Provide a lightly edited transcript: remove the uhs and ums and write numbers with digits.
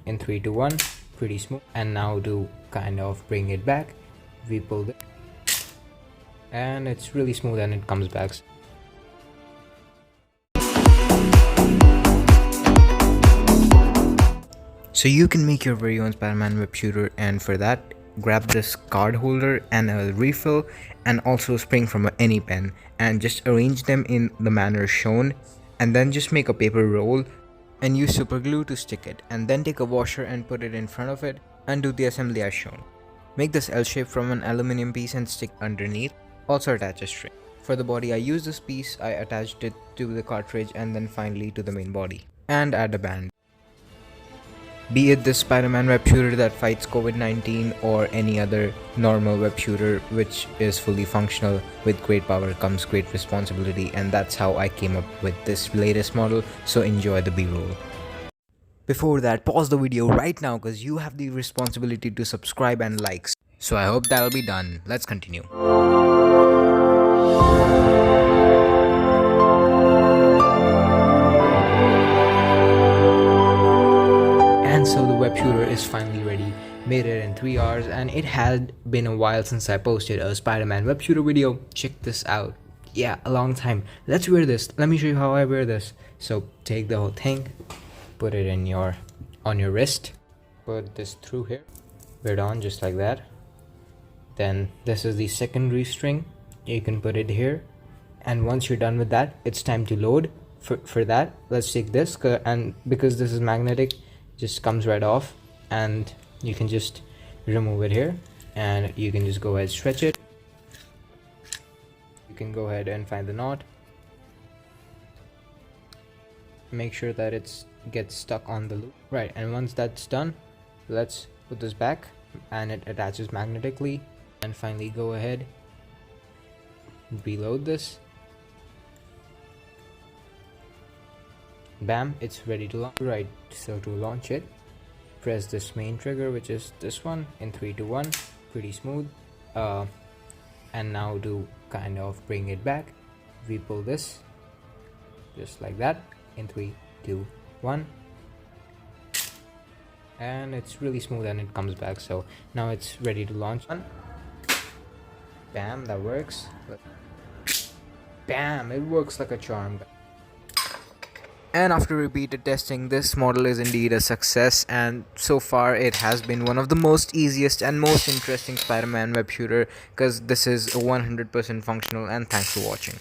in 3 2 1, pretty smooth. And now to kind of bring it back, we pull it and it's really smooth and it comes back. So you can make your very own Spider-Man web shooter, and for that grab this card holder and a refill and also a spring from any pen and just arrange them in the manner shown, and then just make a paper roll and use super glue to stick it, and then take a washer and put it in front of it and do the assembly as shown. Make this L shape from an aluminum piece and stick underneath. Also attach a string. For the body I used this piece, I attached it to the cartridge and then finally to the main body, and add a band. Be it this Spider-Man web shooter that fights COVID-19 or any other normal web shooter which is fully functional, with great power comes great responsibility, and that's how I came up with this latest model, so enjoy the B-roll. Before that, pause the video right now because you have the responsibility to subscribe and likes. So I hope that'll be done. Let's continue. And so the web shooter is finally ready. Made it in 3 hours, and it had been a while since I posted a Spider-Man web shooter video. Check this out. Yeah, a long time. Let's wear this. Let me show you how I wear this. So take the whole thing, put it in on your wrist, put this through here, wear it on just like that. Then this is the secondary string, you can put it here, and once you're done with that, it's time to load. For that, let's take this, and because this is magnetic, just comes right off, and you can just remove it here, and you can just go ahead, stretch it. You can go ahead and find the knot, make sure that it gets stuck on the loop, right? And once that's done, let's put this back and it attaches magnetically. And finally go ahead, reload this, bam, it's ready to launch. Right, so to launch it, press this main trigger, which is this one, in 3 2 1, pretty smooth. And now to kind of bring it back, we pull this just like that in 3 2 1, and it's really smooth and it comes back. So now it's ready to launch. Bam, that works. Bam, it works like a charm. And after repeated testing, this model is indeed a success, and so far it has been one of the most easiest and most interesting Spider-Man web shooter, because this is 100% functional. And thanks for watching.